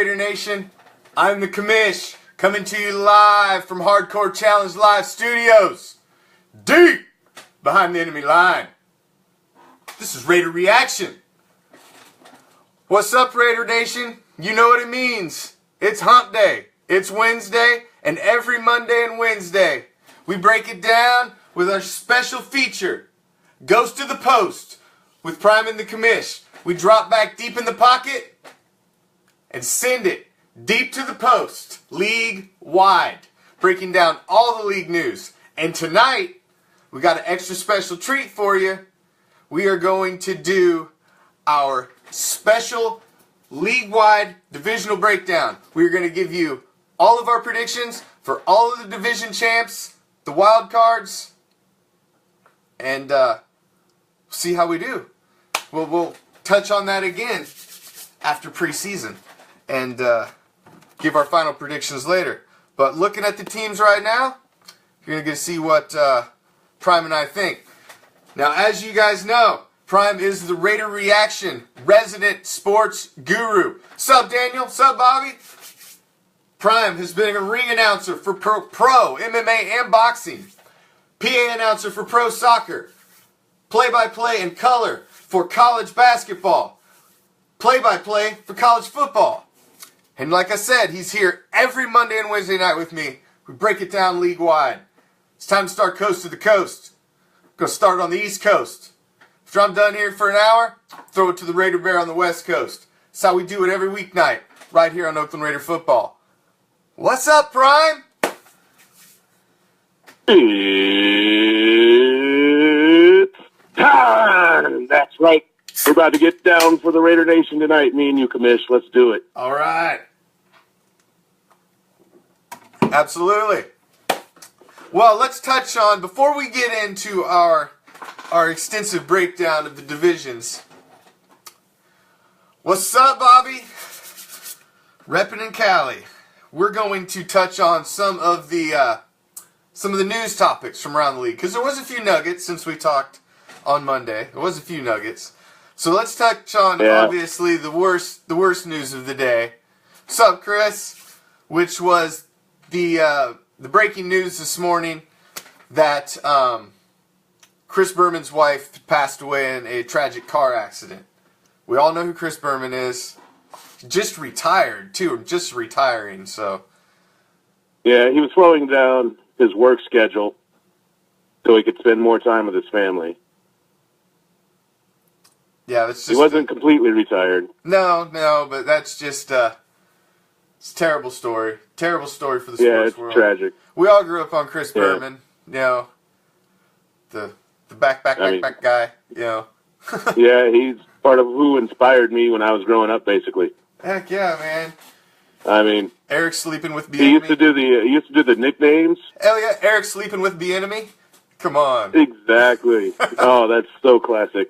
Raider Nation? I'm the Commish, coming to you live from Hardcore Challenge Live Studios, deep behind the enemy line. This is Raider Reaction. What's up, Raider Nation? You know what it means. It's Hump Day. It's Wednesday, and every Monday and Wednesday, we break it down with our special feature, Ghost to the Post, with Prime and the Commish. We drop back deep in the pocket and send it deep to the post, league-wide, breaking down all the league news. And tonight, we got an extra special treat for you. We are going to do our special league-wide divisional breakdown. We are going to give you all of our predictions for all of the division champs, the wild cards, and see how we do. We'll touch on that again after preseason and give our final predictions later. But looking at the teams right now, you're going to get to see what Prime and I think. Now, as you guys know, Prime is the Raider Reaction resident sports guru. Sup, Daniel? Sup, Bobby? Prime has been a ring announcer for pro MMA and boxing, PA announcer for pro soccer, play-by-play and color for college basketball, play-by-play for college football. And like I said, he's here every Monday and Wednesday night with me. We break it down league-wide. It's time to start coast to the coast. I'm going to start on the East Coast. After I'm done here for an hour, throw it to the Raider Bear on the West Coast. That's how we do it every weeknight, right here on Oakland Raider Football. What's up, Prime? It's time! That's right. We're about to get down for the Raider Nation tonight, me and you, Commish. Let's do it. All right. Absolutely. Well, let's touch on, before we get into our extensive breakdown of the divisions. What's up, Bobby? Reppin' in Cali. We're going to touch on some of the news topics from around the league, because there was a few nuggets since we talked on Monday. There was a few nuggets. So let's touch on, obviously, the worst news of the day. Sup, Chris? Which was the breaking news this morning that Chris Berman's wife passed away in a tragic car accident. We all know who Chris Berman is. Just retired, too. Just retiring, so. Yeah, he was slowing down his work schedule so he could spend more time with his family. Yeah, that's just. He wasn't completely retired. No, but that's just it's a terrible story. Terrible story for the sports world. Yeah, it's tragic. We all grew up on Chris Berman, you know, the back guy, you know. Yeah, he's part of who inspired me when I was growing up, basically. Heck yeah, man. I mean, Eric sleeping with the he enemy. used to do the nicknames. Hell yeah, Eric sleeping with the enemy. Come on. Exactly. Oh, that's so classic.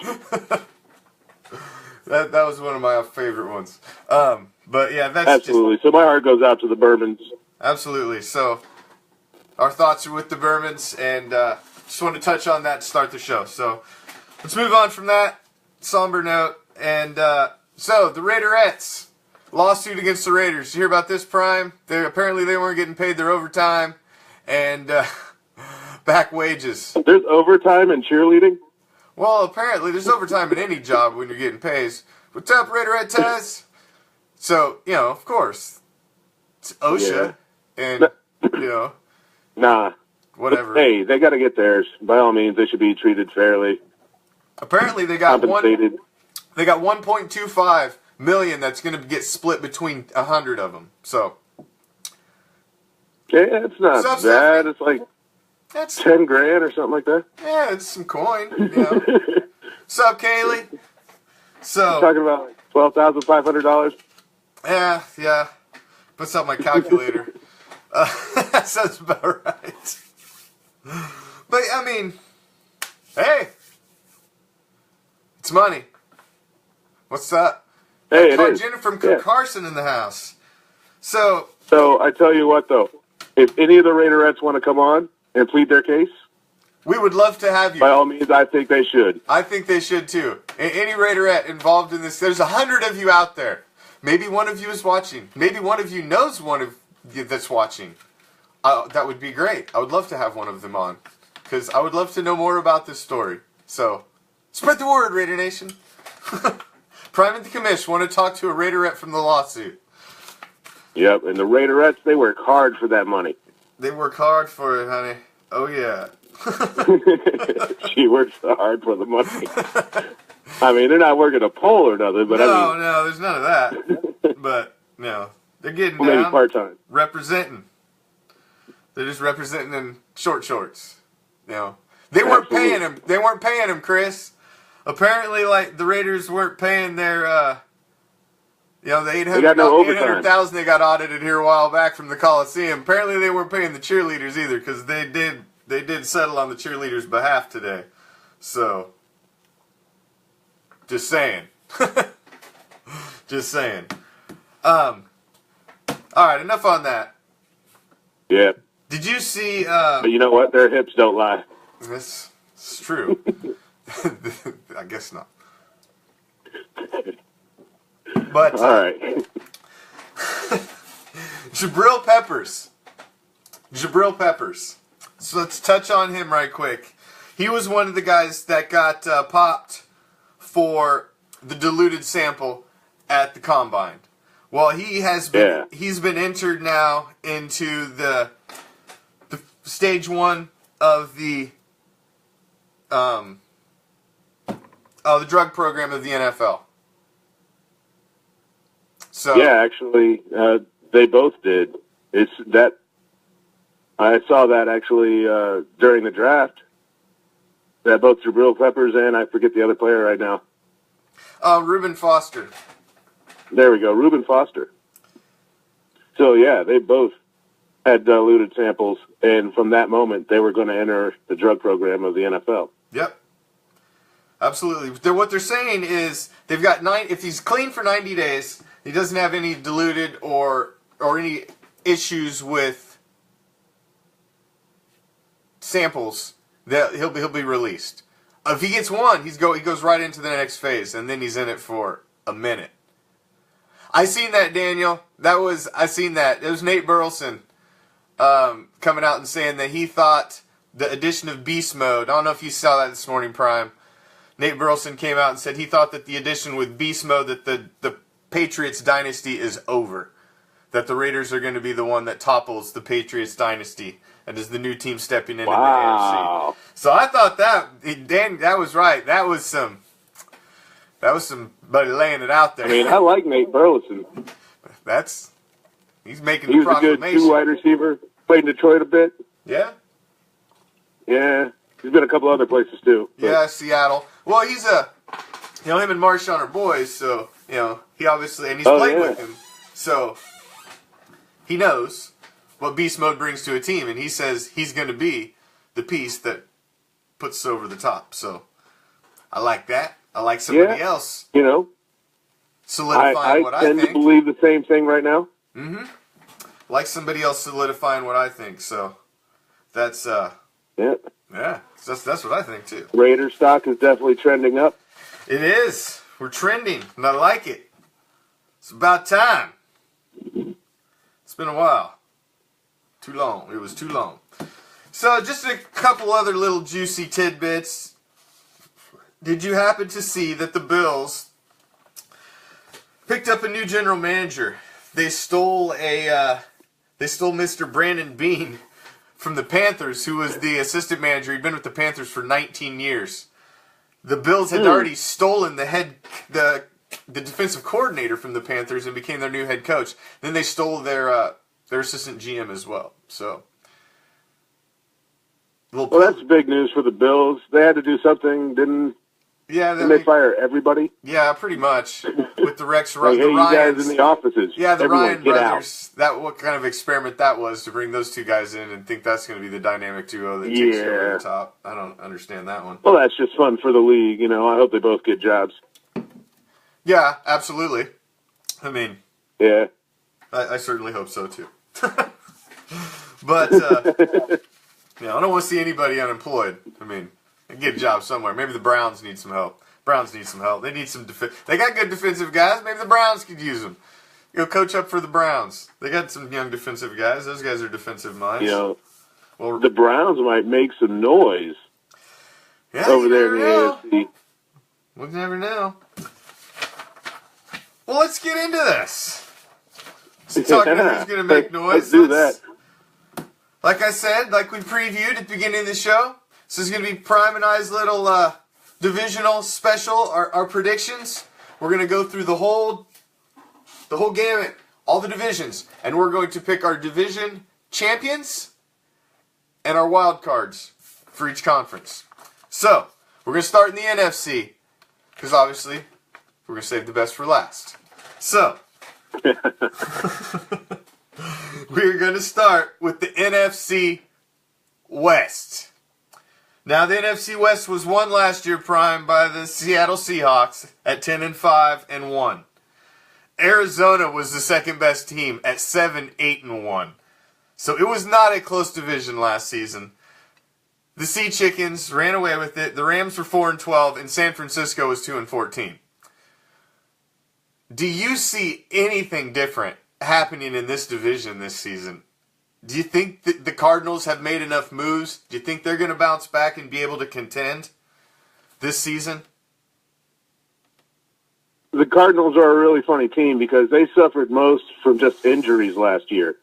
That was one of my favorite ones. But yeah, that's absolutely. So my heart goes out to the Bermans. Absolutely. So our thoughts are with the Bermans, and just want to touch on that to start the show. So let's move on from that somber note. And so the Raiderettes lawsuit against the Raiders. You hear about this, Prime? Apparently they weren't getting paid their overtime and back wages. There's overtime in cheerleading? Well, apparently there's overtime in any job when you're getting paid. What's up, Raiderettes? So, you know, of course, it's OSHA, and, you know, nah, whatever. Hey, they got to get theirs. By all means, they should be treated fairly. Apparently, they got compensated. They got 1.25 million that's going to get split between 100 of them. So, yeah, it's not bad. It's like that's 10 grand or something like that. Yeah, it's some coin. You know. What's up, Kaylee? So you're talking about like $12,500. Yeah. Puts out my calculator. That sounds about right. But, I mean, hey, it's money. What's up? Hey, it is. Jenna from Carson in the house. So I tell you what, though. If any of the Raiderettes want to come on and plead their case, we would love to have you. By all means, I think they should. I think they should, too. Any Raiderette involved in this, there's 100 of you out there. Maybe one of you is watching. Maybe one of you knows one of you that's watching. That would be great. I would love to have one of them on. Because I would love to know more about this story. So, spread the word, Raider Nation. Prime and the Commish want to talk to a Raiderette from the lawsuit. Yep, and the Raiderettes, they work hard for that money. They work hard for it, honey. Oh, yeah. She works hard for the money. I mean, they're not working a pole or nothing, but No, there's none of that. But, no, they're getting down. Maybe part-time. Representing. They're just representing in short shorts. You know, they weren't paying him. They weren't paying him, Chris. Apparently, like, the Raiders weren't paying their, the 800,000 they got audited here a while back from the Coliseum. Apparently, they weren't paying the cheerleaders either, because they did settle on the cheerleaders' behalf today. So, just saying. Just saying. All right, enough on that. Yeah. Did you see... but you know what? Their hips don't lie. This is true. I guess not. But... All right. Jabril Peppers. So let's touch on him right quick. He was one of the guys that got popped for the diluted sample at the Combine. Well, he's been entered now into the stage 1 of the drug program of the NFL. So yeah, actually, they both did. I saw that actually during the draft. That both Jabril Peppers and I forget the other player right now. Reuben Foster. There we go, Reuben Foster. So yeah, they both had diluted samples, and from that moment, they were going to enter the drug program of the NFL. Yep. Absolutely. What they're saying is they've got if he's clean for 90 days, he doesn't have any diluted or any issues with samples, that he'll be released. If he gets one, he goes right into the next phase, and then he's in it for a minute. I seen that, Daniel. I seen that. It was Nate Burleson coming out and saying that he thought the addition of beast mode. I don't know if you saw that this morning, Prime. Nate Burleson came out and said he thought that the addition with beast mode, that the Patriots dynasty is over. That the Raiders are going to be the one that topples the Patriots dynasty and is the new team stepping into the AFC. So I thought that was right. That was somebody laying it out there. I mean, I like Nate Burleson. He's making the proclamation. He was a good two-wide receiver. Played in Detroit a bit. Yeah? Yeah. He's been a couple other places, too. Yeah, Seattle. Well, he's him and Marshawn are boys, so, he obviously, and he's played with him, so he knows what beast mode brings to a team, and he says he's going to be the piece that puts us over the top. So I like that. I like somebody else solidifying what I think. I tend to believe the same thing right now. Mm-hmm. Like somebody else solidifying what I think. So that's that's what I think too. Raider stock is definitely trending up. It is. We're trending, and I like it. It's about time. It's been a while. Too long. It was too long. So just a couple other little juicy tidbits. Did you happen to see that the Bills picked up a new general manager? They stole Mr. Brandon Beane from the Panthers, who was the assistant manager. He'd been with the Panthers for 19 years. The Bills had already stolen the defensive coordinator from the Panthers and became their new head coach. Then they stole their assistant GM as well. So, that's big news for the Bills. They had to do something, didn't they fire everybody? Yeah, pretty much. With the Rex like, hey, you guys in the offices. Yeah, the Everyone Ryan brothers. What kind of experiment that was to bring those two guys in and think that's going to be the dynamic duo that takes you over the top. I don't understand that one. Well, that's just fun for the league. I hope they both get jobs. Yeah, absolutely. I mean, yeah, I certainly hope so too. But I don't want to see anybody unemployed. I mean, get a job somewhere. Maybe the Browns need some help. Browns need some help. They need some defense. They got good defensive guys. Maybe the Browns could use them. Go coach up for the Browns. They got some young defensive guys. Those guys are defensive minds. You know, well, the Browns might make some noise over there in the AFC. We never know. Well, let's get into this. Let's talk about who's going to make noise. Let's do that. Like I said, like we previewed at the beginning of the show, this is going to be Prime and I's little divisional special, our predictions. We're going to go through the whole gamut, all the divisions, and we're going to pick our division champions and our wild cards for each conference. So, we're going to start in the NFC, because obviously, we're going to save the best for last. So, we're going to start with the NFC West. Now, the NFC West was won last year, Prime, by the Seattle Seahawks at 10-5-1. Arizona was the second best team at 7-8-1. So it was not a close division last season. The Sea Chickens ran away with it. The Rams were 4-12, and San Francisco was 2-14. Do you see anything different happening in this division this season? Do you think that the Cardinals have made enough moves? Do you think they're going to bounce back and be able to contend this season? The Cardinals are a really funny team because they suffered most from just injuries last year.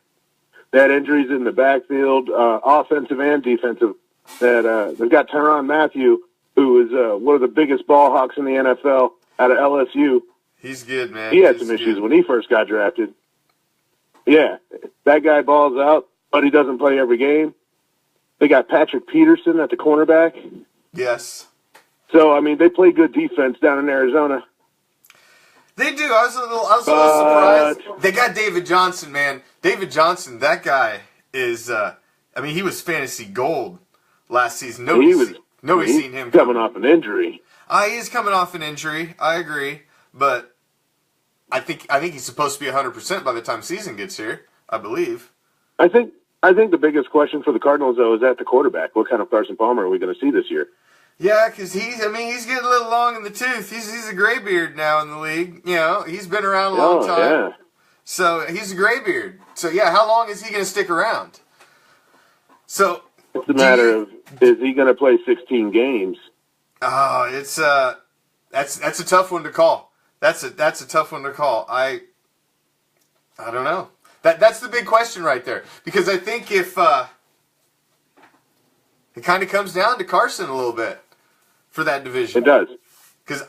They had injuries in the backfield, offensive and defensive. They've got Tyrann Mathieu, who is one of the biggest ball hawks in the NFL out of LSU. He's good, man. He had some issues when he first got drafted. Yeah, that guy balls out, but he doesn't play every game. They got Patrick Peterson at the cornerback. Yes. So, I mean, they play good defense down in Arizona. They do. I was a little surprised. They got David Johnson, man. David Johnson, that guy is, he was fantasy gold last season. Nobody's seen him coming off an injury. He is coming off an injury. I agree. But I think he's supposed to be 100% by the time season gets here, I believe. I think the biggest question for the Cardinals, though, is at the quarterback. What kind of Carson Palmer are we going to see this year? Yeah, because he's getting a little long in the tooth. He's a graybeard now in the league. You know, he's been around a long time. Yeah. So he's a graybeard. So yeah, how long is he going to stick around? So it's a matter of, is he going to play 16 games? Oh, it's that's a tough one to call. That's a tough one to call. I don't know. That's the big question right there, because I think if it kind of comes down to Carson a little bit for that division. It does. Because the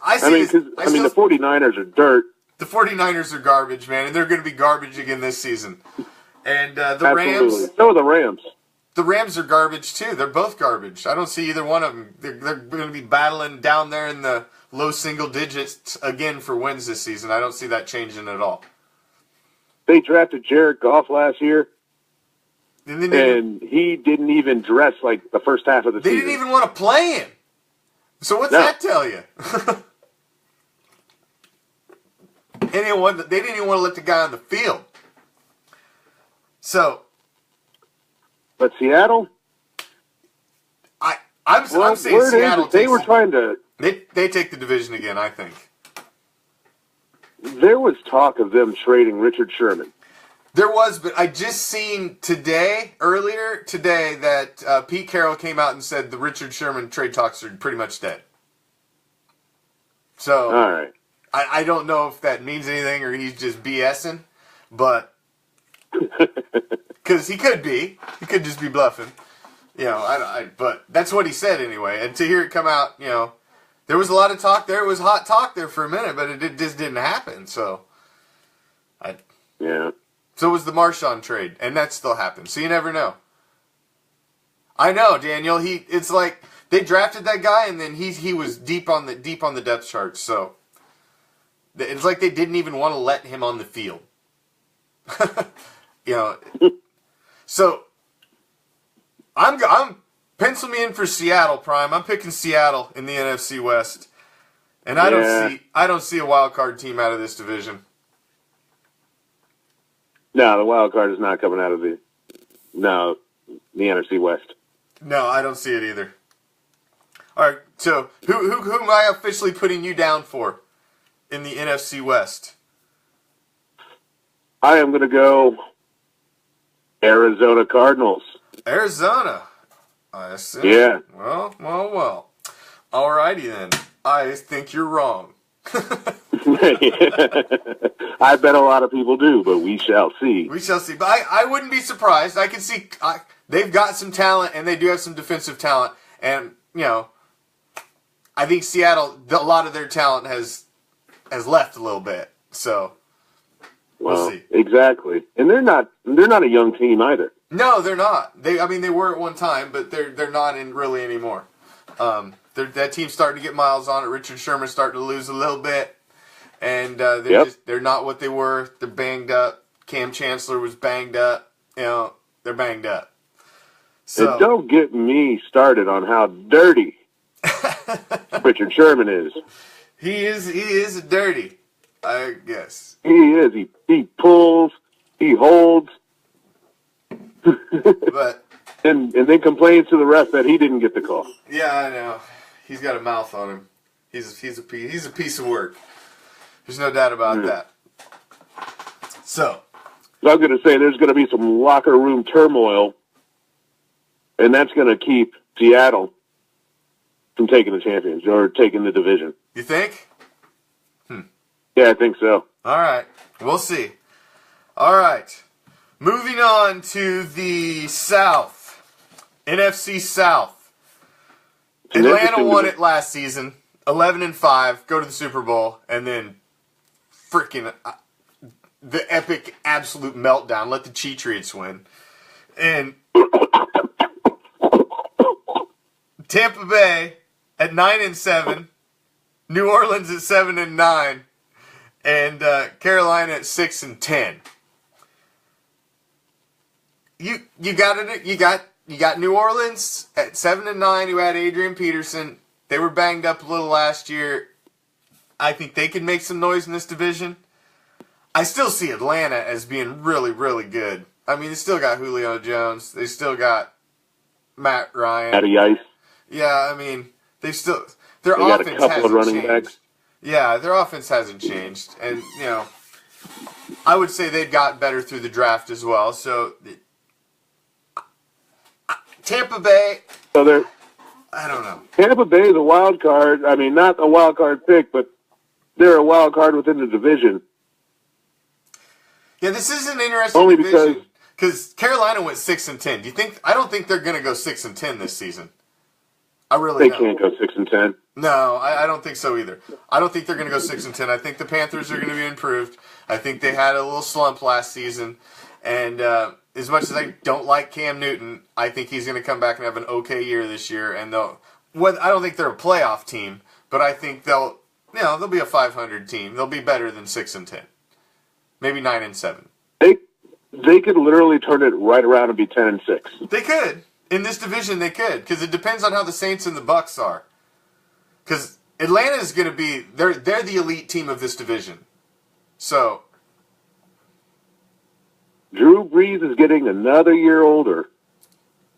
49ers are dirt. The 49ers are garbage, man, and they're going to be garbage again this season. And the Absolutely. Rams. So are the Rams. The Rams are garbage too. They're both garbage. I don't see either one of them. They're going to be battling down there in the low single digits again for wins this season. I don't see that changing at all. They drafted Jared Goff last year, and he didn't even dress like the first half of the season. They didn't even want to play him. So what's that tell you? They didn't even want to let the guy on the field. So, but Seattle, I'm saying Seattle. They were trying to. They take the division again, I think. There was talk of them trading Richard Sherman. There was, but I just seen earlier today, that Pete Carroll came out and said the Richard Sherman trade talks are pretty much dead. So, all right. I don't know if that means anything or he's just BSing, but because he could just be bluffing, you know. But that's what he said anyway. And to hear it come out, you know, there was a lot of talk there. It was hot talk there for a minute, but it just didn't happen. So, yeah. So was the Marshawn trade, and that still happened. So you never know. I know, Daniel. It's like they drafted that guy, and then he was deep on the depth chart. So it's like they didn't even want to let him on the field. You know. So I'm pencil me in for Seattle, Prime. I'm picking Seattle in the NFC West, and I don't see a wild card team out of this division. No, the wild card is not coming out of the NFC West. No, I don't see it either. All right. So who am I officially putting you down for in the NFC West? I am going to go Arizona Cardinals. Arizona. I see. Yeah. Well. Alrighty then. I think you're wrong. I bet a lot of people do, but we shall see. We shall see. But I wouldn't be surprised. I can see they've got some talent, and they do have some defensive talent. And, I think Seattle, a lot of their talent has left a little bit. So, we'll see. Exactly. And they're not a young team either. No, they're not. They were at one time, but they're not really anymore. That team's starting to get miles on it. Richard Sherman's starting to lose a little bit, and they're not what they were. They're banged up. Cam Chancellor was banged up. They're banged up. So and don't get me started on how dirty Richard Sherman is. He is dirty, I guess. He is. He pulls. He holds. But and then complains to the ref that he didn't get the call. Yeah, I know. He's got a mouth on him. He's a piece of work. There's no doubt about that. So I'm going to say there's going to be some locker room turmoil, and that's going to keep Seattle from taking the champions or taking the division. You think? Yeah, I think so. All right. We'll see. All right. Moving on to the South. NFC South. Atlanta won it last season. 11-5. Go to the Super Bowl. And then freaking the epic absolute meltdown. Let the Cheatriots win. And Tampa Bay at 9-7. New Orleans at 7-9. And Carolina at 6-10. You got New Orleans at 7-9, who had Adrian Peterson. They were banged up a little last year. I think they could make some noise in this division. I still see Atlanta as being really, really good. I mean, they still got Julio Jones. They still got Matt Ryan. Matty Ice. Yeah, I mean, their They got offense a couple of running changed. backs. Yeah, their offense hasn't changed. And, I would say they've gotten better through the draft as well. So, Tampa Bay, So they're I don't know. Tampa Bay is a wild card. I mean, not a wild card pick, but they're a wild card within the division. Yeah, this is an interesting Only division because Carolina went 6-10. I don't think they're going to go 6-10 this season. I really They can't go 6-10. No, I don't think so either. I don't think they're going to go 6-10. I think the Panthers are going to be improved. I think they had a little slump last season, and as much as I don't like Cam Newton, I think he's going to come back and have an okay year this year. And I don't think they're a playoff team, but I think they'll be a 500 team. They'll be better than 6-10, maybe 9-7. They could literally turn it right around and be 10-6. They could. In this division, they could, because it depends on how the Saints and the Bucks are. Because Atlanta is going to be they're the elite team of this division. So Drew Brees is getting another year older.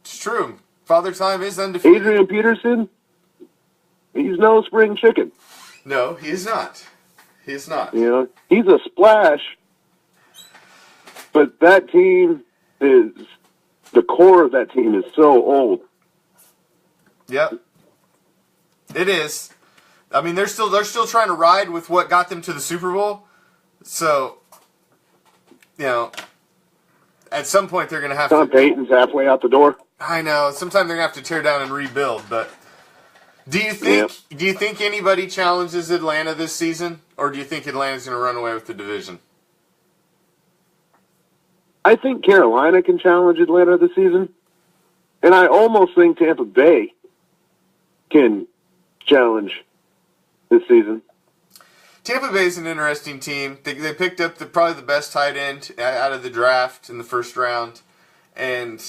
it's true. Father Time is undefeated. Adrian Peterson, he's no spring chicken. No, he is not. He is not. He's a splash, but that team is the core of that team is so old. Yep. It is. I mean, they're still trying to ride with what got them to the Super Bowl. So, at some point they're going to have Tom to. Payton's halfway out the door. I know. Sometimes they're going to have to tear down and rebuild. But do you think anybody challenges Atlanta this season, or do you think Atlanta's going to run away with the division? I think Carolina can challenge Atlanta this season, and I almost think Tampa Bay can challenge this season. Tampa Bay is an interesting team. They picked up probably the best tight end out of the draft in the first round, and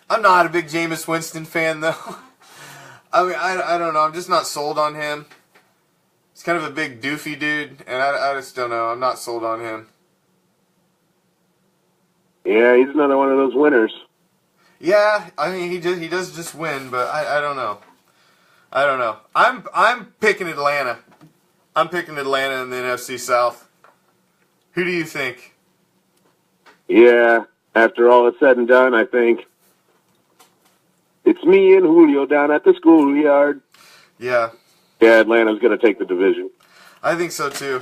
I'm not a big Jameis Winston fan though. I mean, I don't know. I'm just not sold on him. He's kind of a big doofy dude, and I just don't know. I'm not sold on him. Yeah, he's another one of those winners. Yeah, I mean he does just win, but I don't know. I don't know. I'm picking Atlanta. I'm picking Atlanta in the NFC South. Who do you think? Yeah, after all is said and done, I think it's me and Julio down at the schoolyard. Yeah. Yeah, Atlanta's going to take the division. I think so too.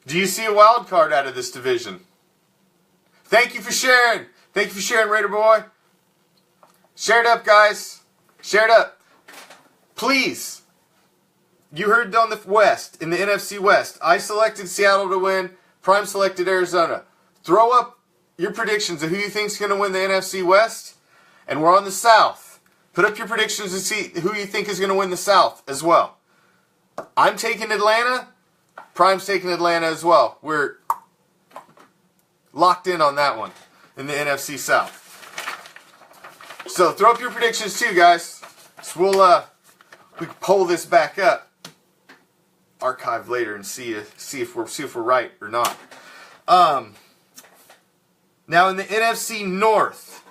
Do you see a wild card out of this division? Thank you for sharing. Thank you for sharing, Raider Boy. Share it up, guys. Share it up. Please. You heard on the West, in the NFC West. I selected Seattle to win. Prime selected Arizona. Throw up your predictions of who you think's going to win the NFC West. And we're on the South. Put up your predictions to see who you think is going to win the South as well. I'm taking Atlanta. Prime's taking Atlanta as well. We're locked in on that one in the NFC South. So throw up your predictions too, guys. So we can pull this back up, archive later, and see if we're right or not. Now in the NFC North,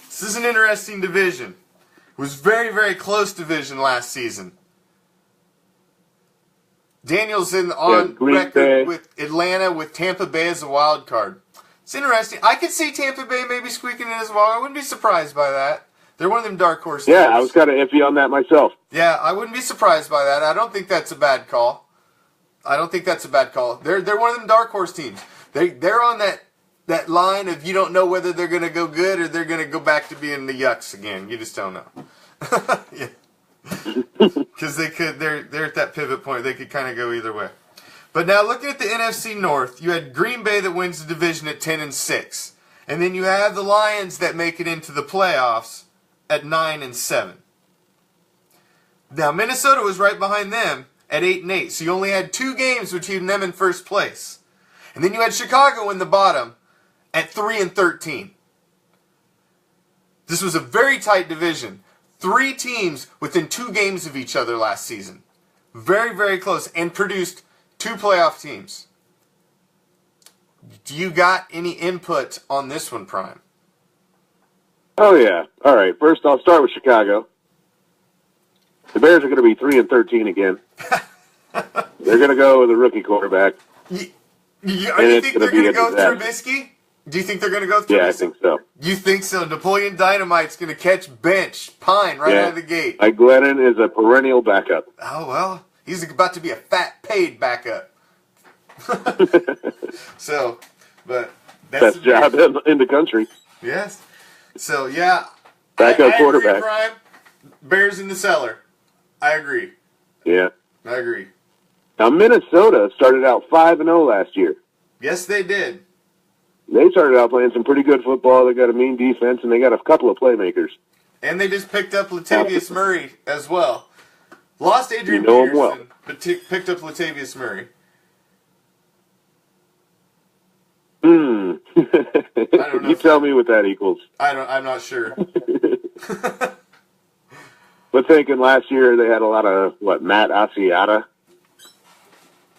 this is an interesting division. It was very, very close division last season. Daniel's on record with Atlanta, with Tampa Bay as a wild card. It's interesting. I could see Tampa Bay maybe squeaking in as well. I wouldn't be surprised by that. They're one of them dark horse teams. Yeah, I was kind of iffy on that myself. Yeah, I wouldn't be surprised by that. I don't think that's a bad call. They're one of them dark horse teams. They're on that line of you don't know whether they're going to go good or they're going to go back to being the yucks again. You just don't know. Yeah. Because they're at that pivot point. They could kind of go either way. But now looking at the NFC North, you had Green Bay that wins the division at 10-6, and then you have the Lions that make it into the playoffs at 9-7. Now Minnesota was right behind them at 8-8, so you only had 2 games between them and first place, and then you had Chicago in the bottom at 3-13. This was a very tight division. 3 teams within 2 games of each other last season. Very, very close. And produced 2 playoff teams. Do you got any input on this one, Prime? Oh, yeah. All right. First, I'll start with Chicago. The Bears are going to be 3-13 again. They're going to go with a rookie quarterback. Do you think they're going to go through Trubisky? Do you think they're going to go through? Yeah, I think so. You think so? Napoleon Dynamite's going to catch Pine right out of the gate. Mike Glennon is a perennial backup. Oh, well, he's about to be a fat paid backup. So, but that's best job in the country. Yes. So, yeah. Backup quarterback. Agree, Prime. Bears in the cellar. I agree. Yeah. I agree. Now, Minnesota started out 5-0 last year. Yes, they did. They started out playing some pretty good football. They got a mean defense, and they got a couple of playmakers. And they just picked up Latavius Murray as well. Lost Adrian Peterson, well. But picked up Latavius Murray. You tell me what that equals. I'm not sure. But thinking last year they had a lot of, Matt Asiata?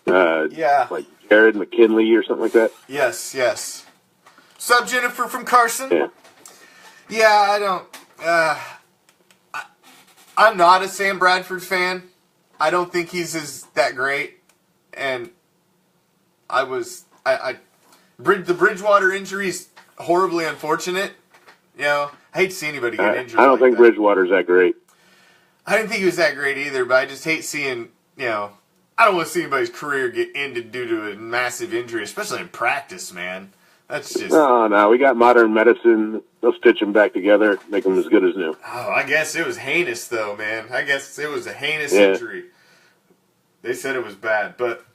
Yeah. Like Jared McKinley or something like that? Yes. Sub Jennifer from Carson? Yeah. Yeah, I don't... I'm not a Sam Bradford fan. I don't think he's that great. And the Bridgewater injury is horribly unfortunate. You know, I hate to see anybody get injured. I don't think Bridgewater's that great. I didn't think he was that great either, but I just hate seeing, I don't want to see anybody's career get ended due to a massive injury, especially in practice, man. That's just... No, we got modern medicine. They'll stitch them back together, make them as good as new. Oh, I guess it was heinous, though, man. I guess it was a heinous injury. They said it was bad, but...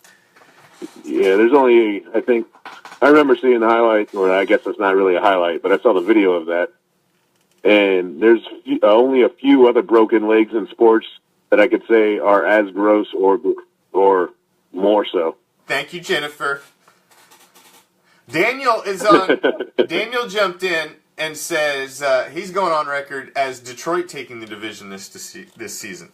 Yeah, there's only, I remember seeing the highlight, or I guess it's not really a highlight, but I saw the video of that. And there's only a few other broken legs in sports that I could say are as gross or more so. Thank you, Jennifer. Daniel is on. Daniel jumped in and says he's going on record as Detroit taking the division this season.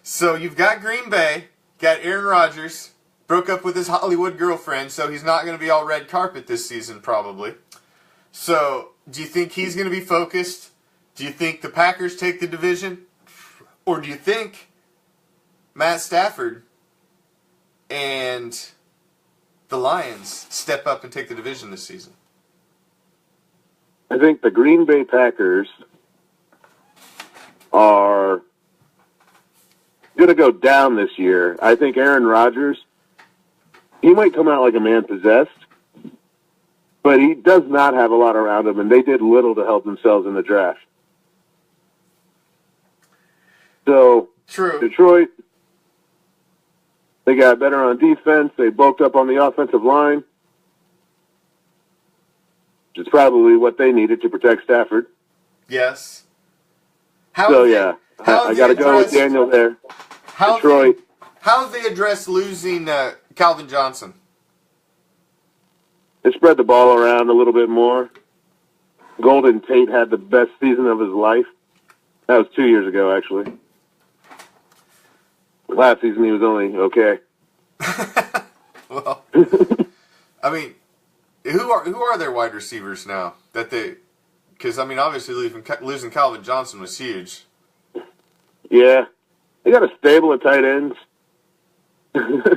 So you've got Green Bay, got Aaron Rodgers, broke up with his Hollywood girlfriend, so he's not going to be all red carpet this season probably. So do you think he's going to be focused? Do you think the Packers take the division? Or do you think Matt Stafford and the Lions step up and take the division this season? I think the Green Bay Packers are going to go down this year. I think Aaron Rodgers, he might come out like a man possessed, but he does not have a lot around him, and they did little to help themselves in the draft. So, True. Detroit, they got better on defense. They bulked up on the offensive line, which is probably what they needed to protect Stafford. Yes. I got to go with Daniel there. Detroit. How have they addressed losing Calvin Johnson? They spread the ball around a little bit more. Golden Tate had the best season of his life. That was 2 years ago, actually. Last season, he was only okay. Well, I mean, who are their wide receivers now? Because I mean, obviously losing Calvin Johnson was huge. Yeah, they got a stable of tight ends. All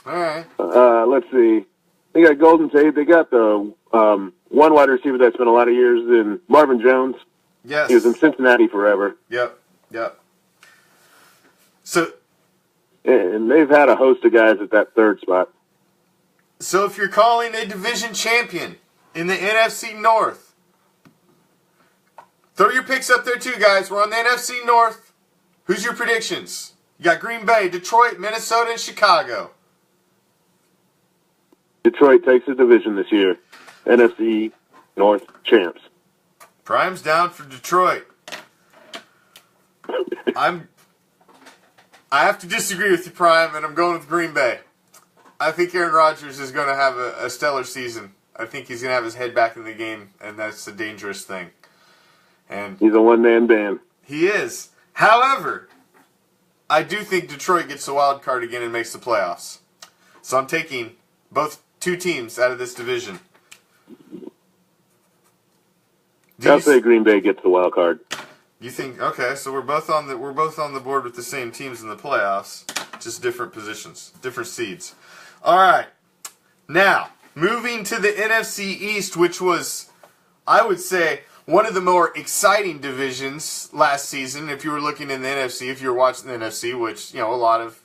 right. Let's see. They got Golden Tate. They got the one wide receiver that spent a lot of years in Marvin Jones. Yes. He was in Cincinnati forever. Yep. So. And they've had a host of guys at that third spot. So if you're calling a division champion in the NFC North, throw your picks up there too, guys. We're on the NFC North. Who's your predictions? You got Green Bay, Detroit, Minnesota, and Chicago. Detroit takes the division this year. NFC North champs. Prime's down for Detroit. I have to disagree with you, Prime, and I'm going with Green Bay. I think Aaron Rodgers is going to have a stellar season. I think he's going to have his head back in the game, and that's a dangerous thing. And he's a one-man band. He is. However, I do think Detroit gets the wild card again and makes the playoffs. So I'm taking both two teams out of this division. I'll say Green Bay gets the wild card. You think okay? So we're both on the board with the same teams in the playoffs, just different positions, different seeds. All right, now moving to the NFC East, which was, I would say, one of the more exciting divisions last season. If you were looking in the NFC, if you were watching the NFC, which a lot of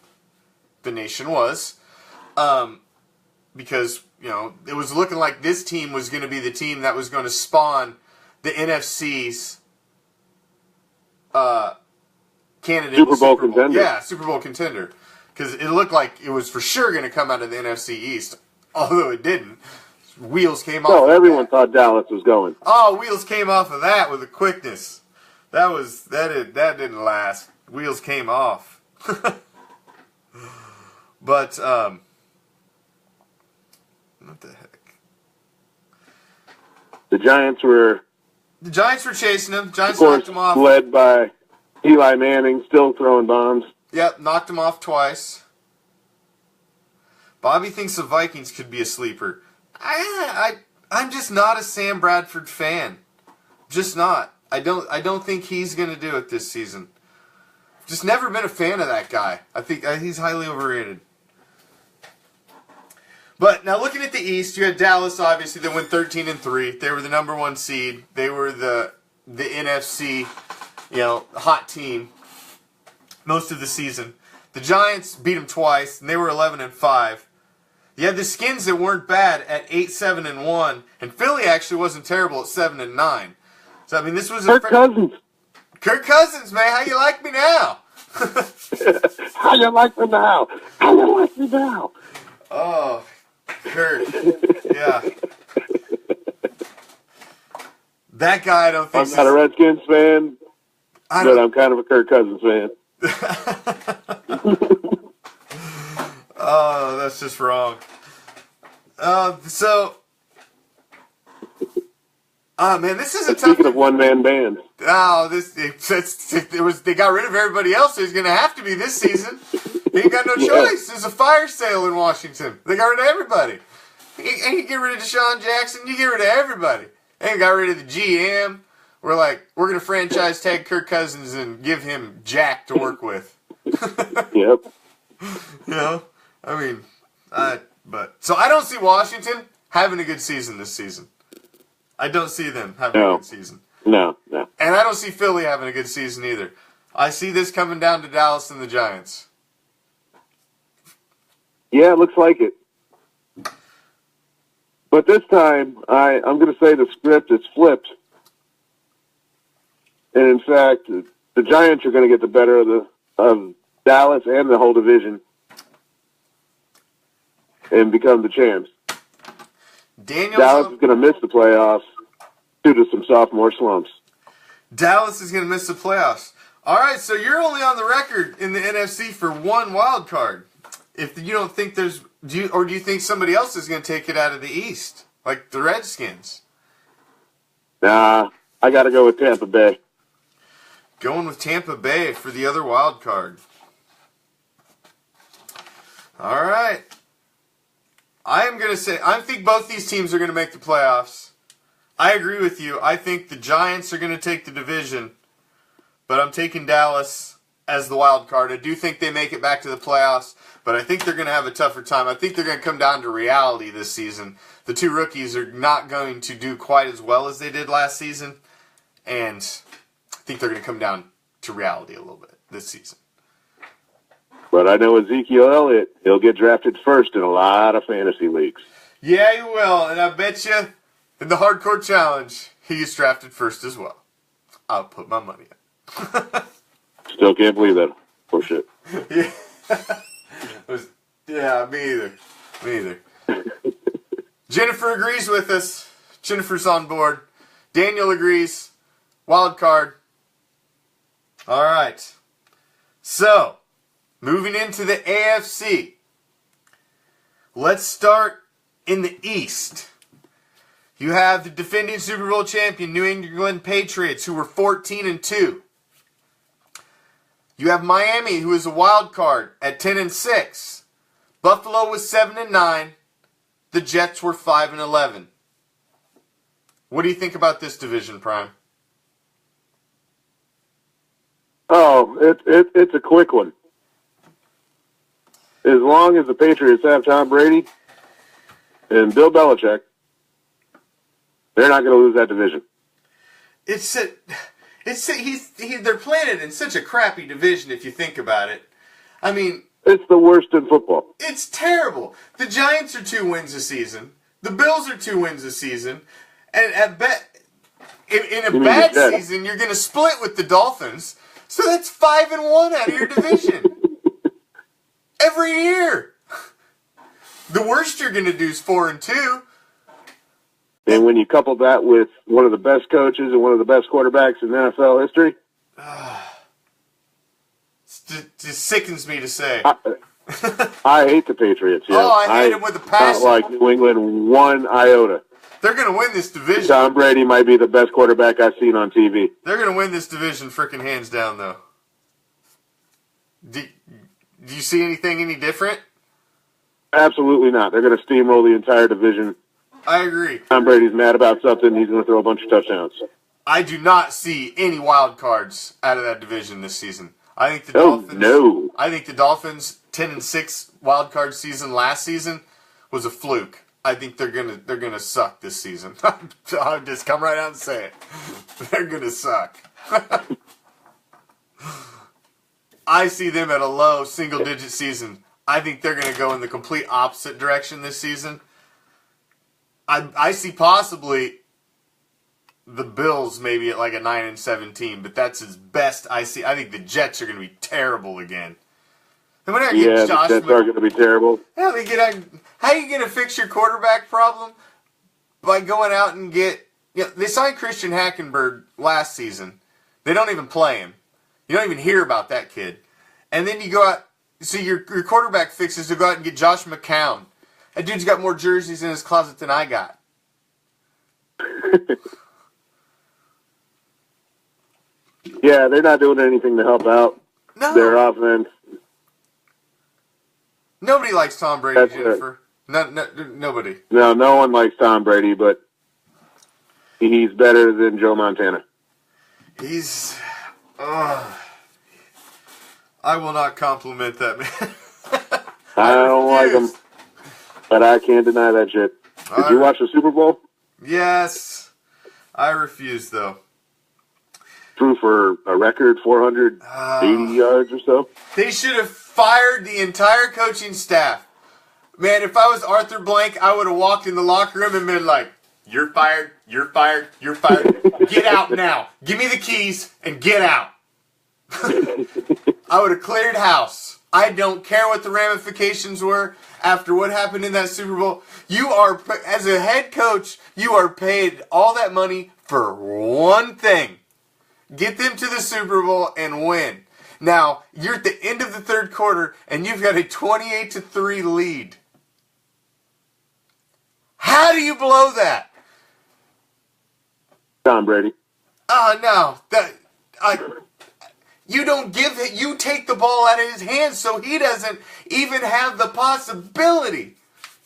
the nation was, because it was looking like this team was going to be the team that was going to spawn the NFC's. Candidate Super Bowl contender. Yeah, Super Bowl contender. Because it looked like it was for sure going to come out of the NFC East, although it didn't. Wheels came off. No, everyone thought Dallas was going. Oh, wheels came off of that with a quickness. That didn't last. Wheels came off. But what the heck? The Giants were chasing him. Giants of course, knocked him off. Led by Eli Manning, still throwing bombs. Yep, knocked him off twice. Bobby thinks the Vikings could be a sleeper. I'm just not a Sam Bradford fan. Just not. I don't think he's going to do it this season. Just never been a fan of that guy. I think he's highly overrated. But now looking at the East, you had Dallas, obviously, that went 13-3. They were the number one seed. They were the NFC, hot team most of the season. The Giants beat them twice, and they were 11-5. You had the Skins that weren't bad at 8-7-1, and Philly actually wasn't terrible at 7-9. So I mean, this was Kirk Cousins. Kirk Cousins, man, how you like me now? How you like me now? How you like me now? Oh, Kirk, yeah. That guy, I don't think. I'm not a Redskins fan, but I'm kind of a Kirk Cousins fan. Oh, that's just wrong. Man, this is a tough. Speaking of one-man bands. Oh, they got rid of everybody else. There's going to have to be this season. They ain't got no choice. There's a fire sale in Washington. They got rid of everybody. You get rid of Deshaun Jackson, you get rid of everybody. They ain't got rid of the GM. We're going to franchise tag Kirk Cousins and give him Jack to work with. Yep. You know, I mean, so I don't see Washington having a good season this season. I don't see them having a good season. No. And I don't see Philly having a good season either. I see this coming down to Dallas and the Giants. Yeah, it looks like it. But this time, I'm going to say the script is flipped. And in fact, the Giants are going to get the better of Dallas and the whole division and become the champs. Dallas is going to miss the playoffs due to some sophomore slumps. Dallas is going to miss the playoffs. All right, so you're only on the record in the NFC for one wild card. If you don't think do you think somebody else is going to take it out of the East, like the Redskins? Nah, I got to go with Tampa Bay. Going with Tampa Bay for the other wild card. All right. I think both these teams are going to make the playoffs. I agree with you. I think the Giants are going to take the division, but I'm taking Dallas as the wild card. I do think they make it back to the playoffs, but I think they're going to have a tougher time. I think they're going to come down to reality this season. The two rookies are not going to do quite as well as they did last season, and I think they're going to come down to reality a little bit this season. But I know Ezekiel Elliott, he'll get drafted first in a lot of fantasy leagues. Yeah, he will, and I bet you in the Hardcore Challenge, he gets drafted first as well. I'll put my money in. Still can't believe that. Bullshit. Yeah. Yeah, me either. Jennifer agrees with us. Jennifer's on board. Daniel agrees. Wild card. All right. So, moving into the AFC. Let's start in the East. You have the defending Super Bowl champion New England Patriots, who were 14-2. You have Miami, who is a wild card at 10-6. Buffalo was 7-9. The Jets were 5-11. What do you think about this division, Prime? Oh, it's a quick one. As long as the Patriots have Tom Brady and Bill Belichick, they're not going to lose that division. They're playing it in such a crappy division if you think about it. I mean, it's the worst in football. It's terrible. The Giants are 2 wins a season. The Bills are 2 wins a season. And in a bad season, you're going to split with the Dolphins. So that's 5-1 out of your division. Every year. The worst you're going to do is 4-2. And when you couple that with one of the best coaches and one of the best quarterbacks in NFL history, it just sickens me to say. I hate the Patriots. Yeah. Oh, I hate them with a passion. Not like New England one iota. They're going to win this division. Tom Brady might be the best quarterback I've seen on TV. They're going to win this division freaking hands down, though. Do you see anything any different? Absolutely not. They're going to steamroll the entire division. I agree. Tom Brady's mad about something. He's going to throw a bunch of touchdowns. I do not see any wild cards out of that division this season. I think the Dolphins. No. I think the Dolphins' 10-6 wild card season last season was a fluke. I think they're gonna suck this season. I'll just come right out and say it. They're gonna suck. I see them at a low single-digit season. I think they're gonna go in the complete opposite direction this season. I see possibly the Bills maybe at like a 9-17, but that's as best I see. I think the Jets are going to be terrible again. And the Jets are going to be terrible. How are you going to fix your quarterback problem? By going out and they signed Christian Hackenberg last season. They don't even play him. You don't even hear about that kid. And then you go out, so your quarterback fix is to go out and get Josh McCown. That dude's got more jerseys in his closet than I got. Yeah, they're not doing anything to help out their offense. Nobody likes Tom Brady, Jennifer. Nobody. No one likes Tom Brady, but he's better than Joe Montana. He's... I will not compliment that man. I don't like him, but I can't deny that shit. Did you watch the Super Bowl? Yes. I refuse, though. Threw for a record 480 yards or so. They should have fired the entire coaching staff. Man, if I was Arthur Blank, I would have walked in the locker room and been like, "You're fired, you're fired, you're fired. Get out now. Give me the keys and get out." I would have cleared house. I don't care what the ramifications were after what happened in that Super Bowl. You are, as a head coach, you are paid all that money for one thing. Get them to the Super Bowl and win. Now, you're at the end of the third quarter and you've got a 28-3 lead. How do you blow that? Tom Brady. Oh, no. You don't give it. You take the ball out of his hands so he doesn't even have the possibility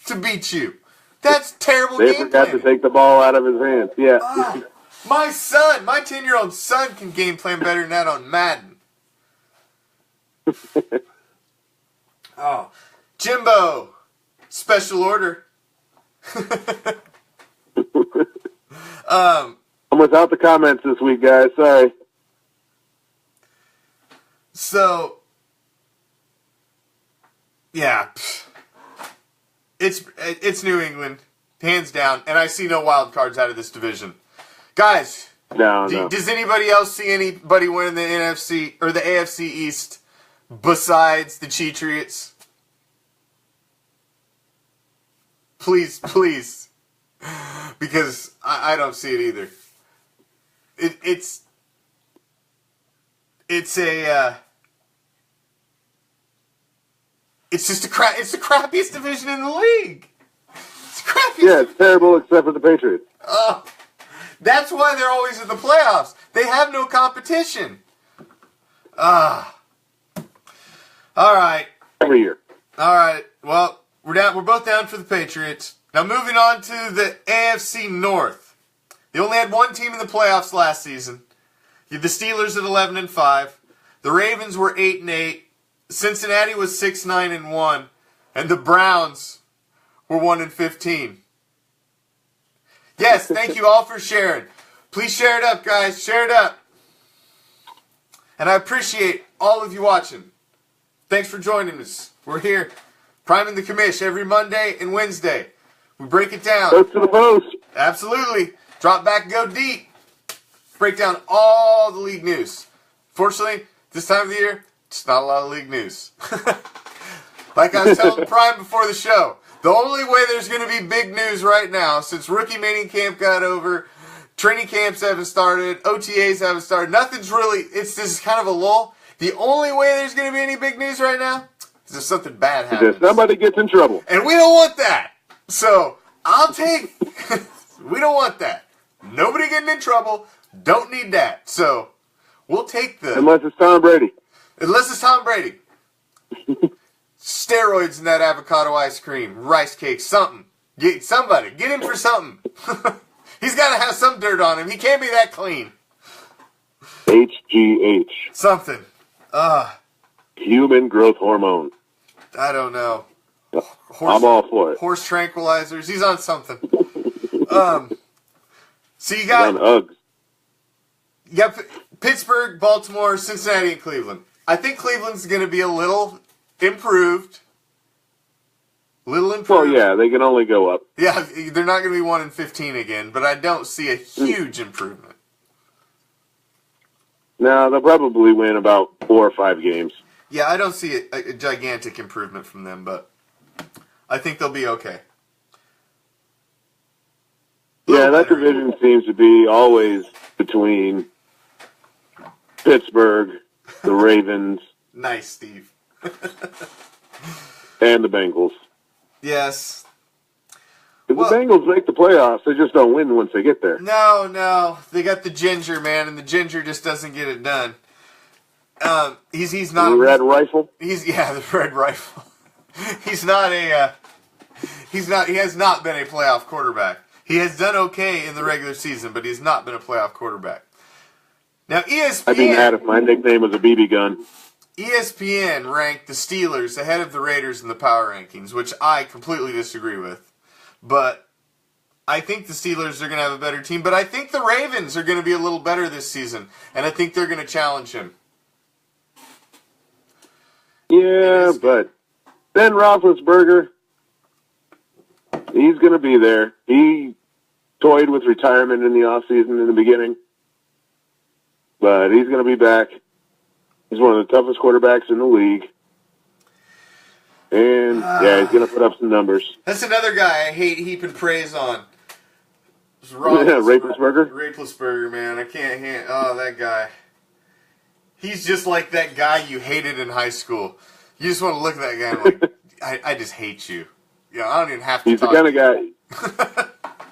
to beat you. That's terrible They game forgot planning. to take the ball out of his hands. Yeah. My son, my 10-year-old son can game plan better than that on Madden. Oh, Jimbo, special order. I'm without the comments this week, guys. Sorry. So, yeah, it's New England, hands down, and I see no wild cards out of this division. Guys, No. does anybody else see anybody winning the NFC or the AFC East besides the Cheatriots? Please, because I don't see it either. It's just it's the crappiest division in the league. It's the crappiest. Yeah, it's terrible except for the Patriots. That's why they're always in the playoffs. They have no competition. All right. Every year. All right. Well, we're both down for the Patriots. Now moving on to the AFC North. They only had one team in the playoffs last season. You had the Steelers at 11-5. The Ravens were 8-8. Cincinnati was 6-9-1, and the Browns were 1-15. Yes, thank you all for sharing. Please share it up, guys. Share it up. And I appreciate all of you watching. Thanks for joining us. We're here, priming the commish every Monday and Wednesday. We break it down. Close to the post. Absolutely. Drop back and go deep. Break down all the league news. Fortunately, this time of the year, it's not a lot of league news. Like I was telling Prime before the show, the only way there's going to be big news right now, since rookie mini camp got over, training camps haven't started, OTAs haven't started, nothing's really, this is kind of a lull. The only way there's going to be any big news right now is if something bad happens. Because somebody gets in trouble. And we don't want that. So, I'll take, we don't want that. Nobody getting in trouble, don't need that. So, we'll take Unless it's Tom Brady. Unless it's Tom Brady. Steroids in that avocado ice cream, rice cake, something. Get him for something. He's got to have some dirt on him. He can't be that clean. HGH. Something. Human growth hormone. I don't know. I'm all for it. Horse tranquilizers. He's on something. So you got on Uggs. Pittsburgh, Baltimore, Cincinnati, and Cleveland. I think Cleveland's going to be a little improved. Well, yeah, they can only go up. Yeah, they're not going to be 1-15 again, but I don't see a huge improvement. No, they'll probably win about 4 or 5 games. Yeah, I don't see a gigantic improvement from them, but I think they'll be okay. Yeah, that division seems to be always between Pittsburgh, the Ravens, Nice, Steve. and the Bengals. Yes. Because the Bengals make the playoffs, they just don't win once they get there. No. They got the ginger, man, and the ginger just doesn't get it done. He's not... The Red Rifle? The Red Rifle. He has not been a playoff quarterback. He has done okay in the regular season, but he has not been a playoff quarterback. Now, ESPN... I'd be mad if my nickname was a BB gun. ESPN ranked the Steelers ahead of the Raiders in the power rankings, which I completely disagree with. But I think the Steelers are going to have a better team. But I think the Ravens are going to be a little better this season. And I think they're going to challenge him. Yeah, but Ben Roethlisberger, he's going to be there. He toyed with retirement in the offseason in the beginning. But he's going to be back. He's one of the toughest quarterbacks in the league. And, yeah, he's going to put up some numbers. That's another guy I hate heaping praise on. Raplesberger, man. I can't that guy. He's just like that guy you hated in high school. You just want to look at that guy and like, I just hate you. Yeah, I don't even have to He's talk the kind of guy,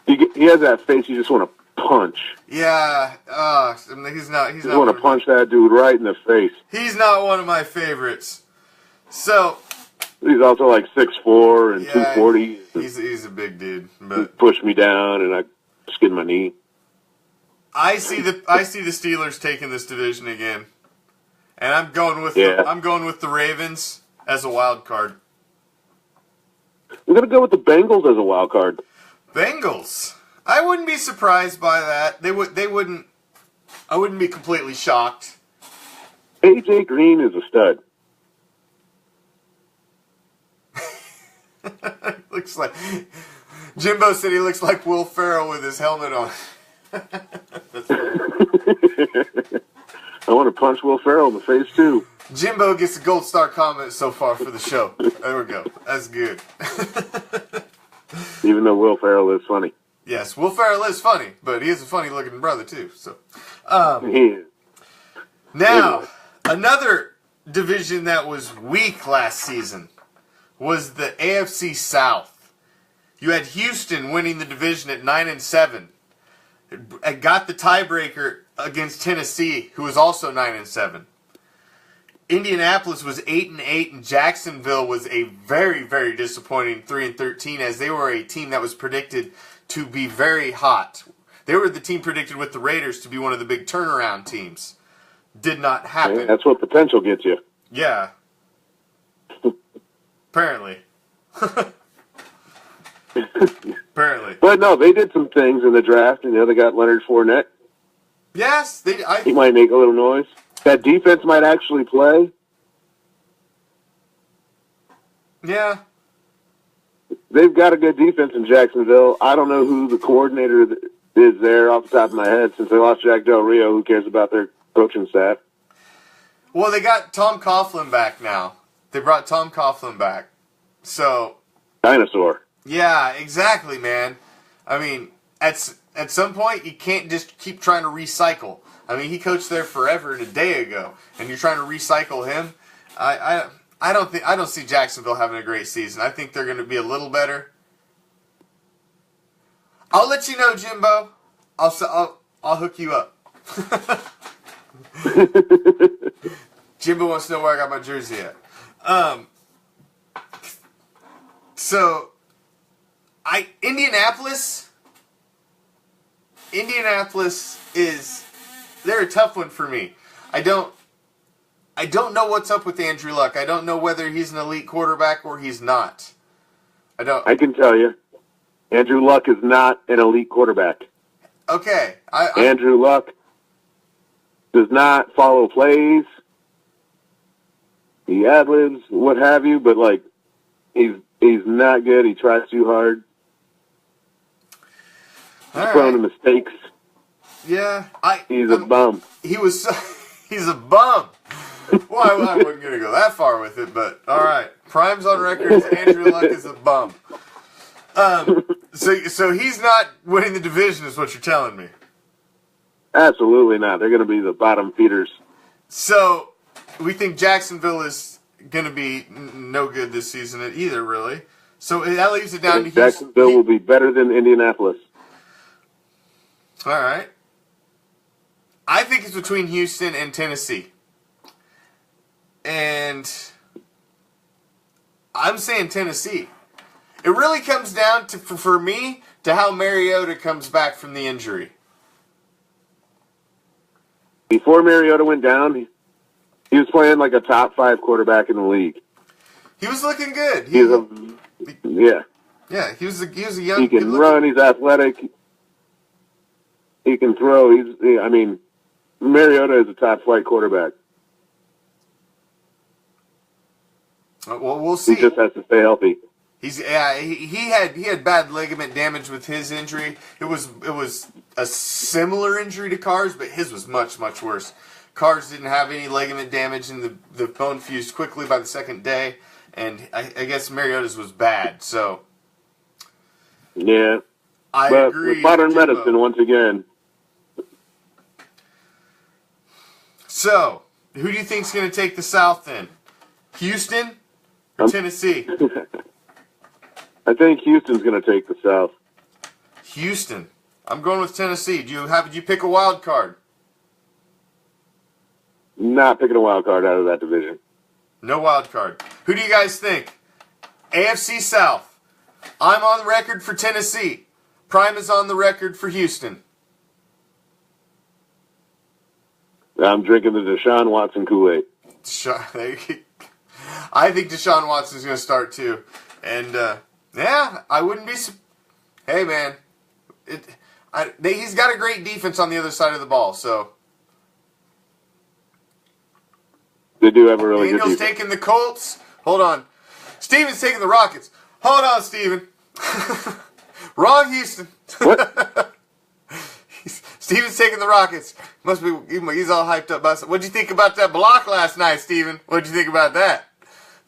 he has that face you just want to punch. Yeah, he's not. You just want to punch that dude right in the face. He's not one of my favorites. So he's also like 6'4" and 240. He's a big dude. But he pushed me down and I skinned my knee. I see the Steelers taking this division again, and I'm going with the Ravens as a wild card. I'm gonna go with the Bengals as a wild card. Bengals. I wouldn't be surprised by that. They wouldn't. I wouldn't be completely shocked. AJ Green is a stud. Looks like Jimbo said he looks like Will Ferrell with his helmet on. That's I want to punch Will Ferrell in the face too. Jimbo gets a gold star comment so far for the show. There we go. That's good. Even though Will Ferrell is funny. Yes, Will Ferrell is funny, but he is a funny-looking brother too. So, he is. Now, another division that was weak last season was the AFC South. You had Houston winning the division at 9-7. It got the tiebreaker against Tennessee, who was also 9-7. Indianapolis was 8-8, and Jacksonville was a very, very disappointing 3-13, as they were a team that was predicted to be very hot. They were the team predicted with the Raiders to be one of the big turnaround teams. Did not happen. Yeah, that's what potential gets you. Yeah. Apparently. Apparently. But no, they did some things in the draft. You know, they got Leonard Fournette. Yes, he might make a little noise. That defense might actually play. Yeah. They've got a good defense in Jacksonville. I don't know who the coordinator is there off the top of my head. Since they lost Jack Del Rio, who cares about their coaching staff? Well, they got Tom Coughlin back now. They brought Tom Coughlin back. So. Dinosaur. Yeah, exactly, man. I mean, at some point, you can't just keep trying to recycle. I mean, he coached there forever and a day ago, and you're trying to recycle him. I don't see Jacksonville having a great season. I think they're going to be a little better. I'll let you know, Jimbo. I'll hook you up. Jimbo wants to know where I got my jersey at. Indianapolis they're a tough one for me. I don't know what's up with Andrew Luck. I don't know whether he's an elite quarterback or he's not. I can tell you, Andrew Luck is not an elite quarterback. Okay. Andrew Luck does not follow plays. He ad-libs, what have you, but like he's not good. He tries too hard. He's prone to mistakes. Yeah, he's a bum. He's a bum. Well, I wasn't going to go that far with it, but all right. Prime's on record as Andrew Luck is a bum. So he's not winning the division, is what you're telling me. Absolutely not. They're going to be the bottom feeders. So we think Jacksonville is going to be no good this season either, really. So that leaves it down to Houston. Jacksonville will be better than Indianapolis. All right. I think it's between Houston and Tennessee. And I'm saying Tennessee. It really comes down to, for me, to how Mariota comes back from the injury. Before Mariota went down, he He was playing like a top 5 quarterback in the league. He was looking good. Yeah. Yeah, he was a young. He can run. He's athletic. He can throw. Mariota is a top flight quarterback. Well, we'll see. He just has to stay healthy. He had bad ligament damage with his injury. It was a similar injury to Carr's, but his was much worse. Carr's didn't have any ligament damage, and the bone fused quickly by the second day. And I guess Mariota's was bad. So yeah, I but agree. With modern medicine, once again. So who do you think's going to take the South then? Houston or Tennessee? I think Houston's going to take the South. Houston. I'm going with Tennessee. Did you pick a wild card? Not picking a wild card out of that division. No wild card. Who do you guys think? AFC South. I'm on the record for Tennessee. Prime is on the record for Houston. I'm drinking the Deshaun Watson Kool-Aid. I think Deshaun Watson's going to start too. And, I wouldn't be... Hey, man. He's got a great defense on the other side of the ball, so... They do have a really good Daniel's defense. taking the Colts. Hold on. Steven's taking the Rockets. Hold on, Steven. Wrong Houston. What? Steven's taking the Rockets. He's all hyped up. What'd you think about that block last night, Steven? What'd you think about that?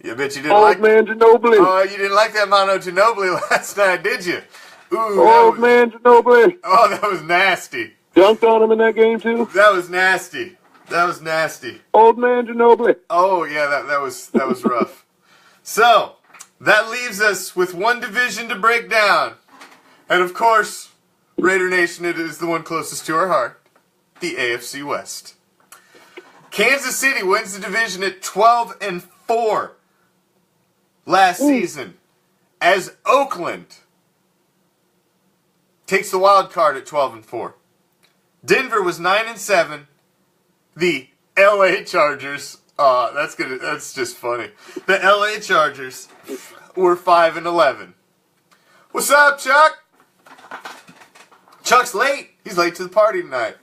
I bet you didn't Old man Ginobili. Oh, you didn't like that Mono Ginobili last night, did you? Ooh, Old man Ginobili. Oh, that was nasty. Dunked on him in that game, too? That was nasty. Old man Ginobili. Oh, yeah, that was rough. So, that leaves us with one division to break down. And, of course, Raider Nation, it is the one closest to our heart, the AFC West. Kansas City wins the division at 12-4 last season, as Oakland takes the wild card at 12-4. Denver was 9-7. The LA Chargers, that's just funny. The LA Chargers were 5-11. What's up, Chuck? Chuck's late. He's late to the party tonight.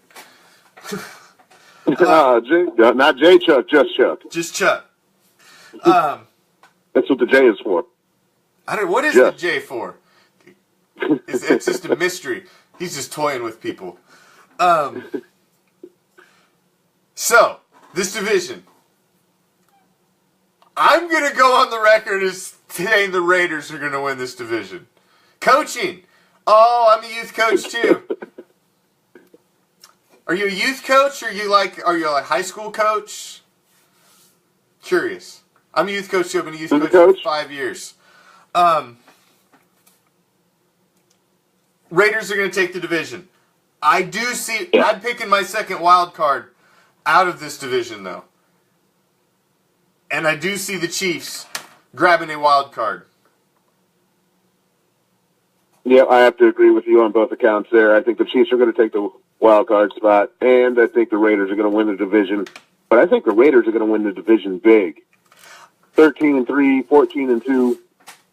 Not J Chuck, just Chuck. Just Chuck. That's what the J is for. What is the J for? It's just a mystery. He's just toying with people. So, this division. I'm going to go on the record as saying the Raiders are going to win this division. Coaching. Oh, I'm a youth coach too. Are you a youth coach or are you a high school coach? Curious. I'm a youth coach too. I've been a youth coach for 5 years. Raiders are going to take the division. I'm picking my second wild card out of this division, though. And I do see the Chiefs grabbing a wild card. Yeah, I have to agree with you on both accounts there. I think the Chiefs are going to take the wild card spot, and I think the Raiders are going to win the division. But I think the Raiders are going to win the division big. 13-3, 14-2.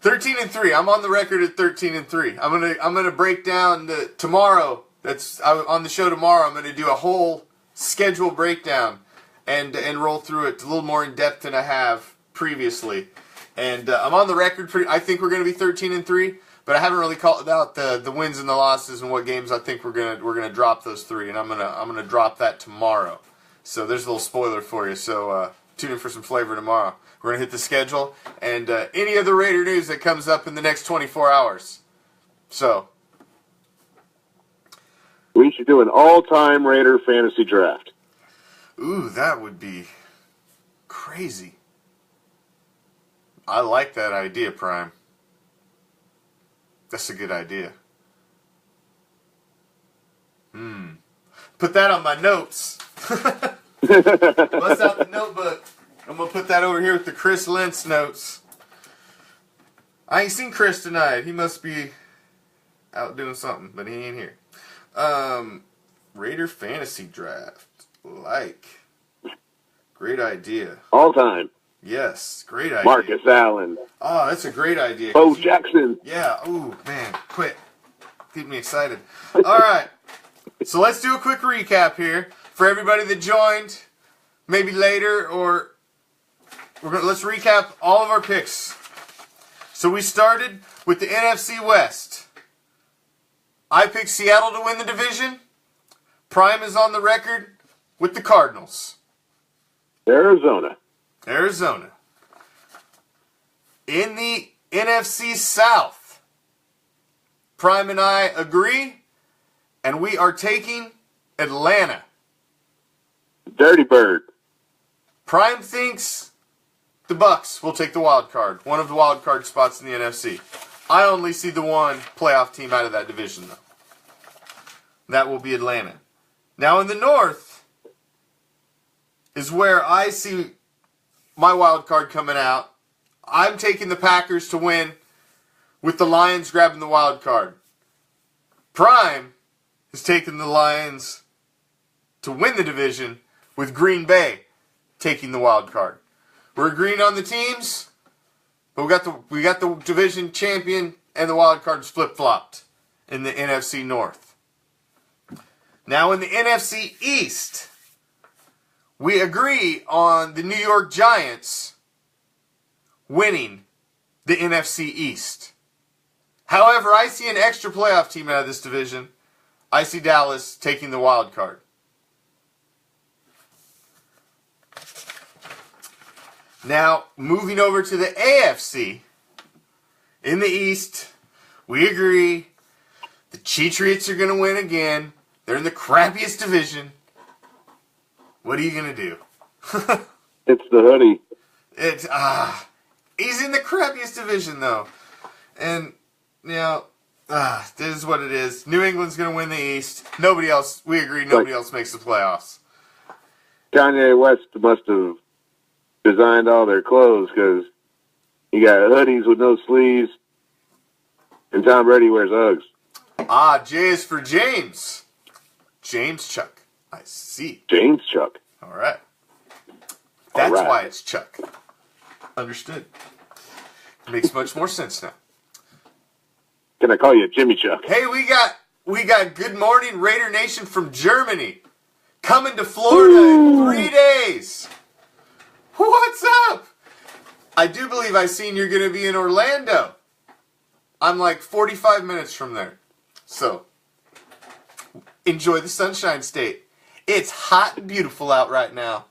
13-3. I'm on the record at 13-3. I'm gonna break down tomorrow. On the show tomorrow. I'm gonna do a whole schedule breakdown and roll through it a little more in depth than I have previously. And I'm on the record. I think we're gonna be 13-3, but I haven't really called out the wins and the losses and what games I think we're gonna drop those 3. And I'm gonna drop that tomorrow. So there's a little spoiler for you. So tune in for some flavor tomorrow. We're going to hit the schedule and any other Raider news that comes up in the next 24 hours. So. We should do an all-time Raider fantasy draft. Ooh, that would be crazy. I like that idea, Prime. That's a good idea. Put that on my notes. Bust out the notebook. I'm going to put that over here with the Chris Lentz notes. I ain't seen Chris tonight. He must be out doing something, but he ain't here. Raider Fantasy Draft. Great idea. All time. Yes, great idea. Marcus Allen. Oh, that's a great idea. Bo Jackson. Yeah. Ooh, man, quit. Get me excited. All right. So let's do a quick recap here for everybody that joined, maybe later, or let's recap all of our picks. So we started with the NFC West. I picked Seattle to win the division. Prime is on the record with the Cardinals. Arizona. In the NFC South, Prime and I agree, and we are taking Atlanta. Dirty Bird. Prime thinks the Bucks will take the wild card, one of the wild card spots in the NFC. I only see the one playoff team out of that division, though. That will be Atlanta. Now in the North is where I see my wild card coming out. I'm taking the Packers to win with the Lions grabbing the wild card. Prime is taking the Lions to win the division with Green Bay taking the wild card. We're agreeing on the teams, but we got the division champion and the wild cards flip-flopped in the NFC North. Now in the NFC East, we agree on the New York Giants winning the NFC East. However, I see an extra playoff team out of this division. I see Dallas taking the wild card. Now, moving over to the AFC, in the East, we agree the Cheatriots are going to win again. They're in the crappiest division. What are you going to do? It's the hoodie. He's in the crappiest division, though. And, you know, this is what it is. New England's going to win the East. Nobody else, we agree, nobody else makes the playoffs. Kanye West must have designed all their clothes because you got hoodies with no sleeves, and Tom Brady wears Uggs. J is for James. James Chuck. I see. James Chuck. All right. That's why it's Chuck. Understood. Makes much more sense now. Can I call you Jimmy Chuck? Hey, we got Good Morning Raider Nation from Germany coming to Florida in 3 days. What's up? I do believe I seen you're going to be in Orlando. I'm like 45 minutes from there. So, enjoy the Sunshine State. It's hot and beautiful out right now.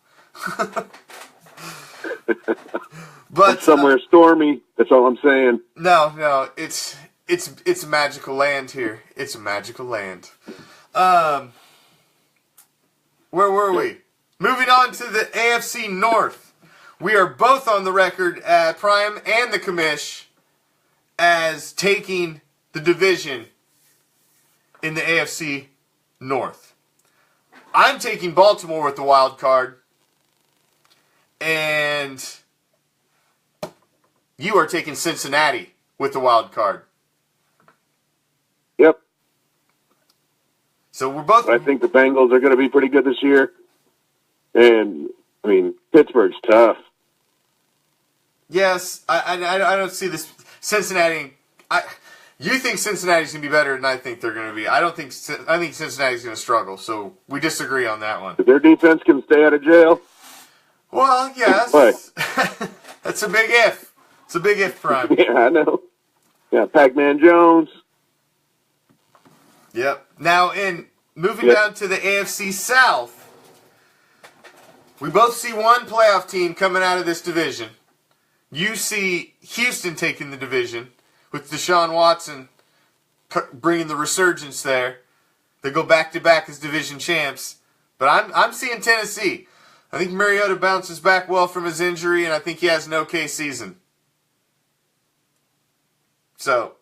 But somewhere stormy. That's all I'm saying. No, it's a magical land here. It's a magical land. Where were we? Moving on to the AFC North. We are both on the record at Prime and the Commish as taking the division in the AFC North. I'm taking Baltimore with the wild card, and you are taking Cincinnati with the wild card. Yep. So we're both. I think the Bengals are going to be pretty good this year, and I mean Pittsburgh's tough. Yes, I don't see this Cincinnati. You think Cincinnati's going to be better than I think they're going to be. I think Cincinnati's going to struggle. So we disagree on that one. If their defense can stay out of jail. Well, yes. That's a big if. It's a big if, Prime. Yeah, I know. Yeah, Pac-Man Jones. Yep. Now, moving down to the AFC South, we both see one playoff team coming out of this division. You see Houston taking the division with Deshaun Watson bringing the resurgence there. They go back-to-back as division champs. But I'm seeing Tennessee. I think Mariota bounces back well from his injury, and I think he has an okay season. So.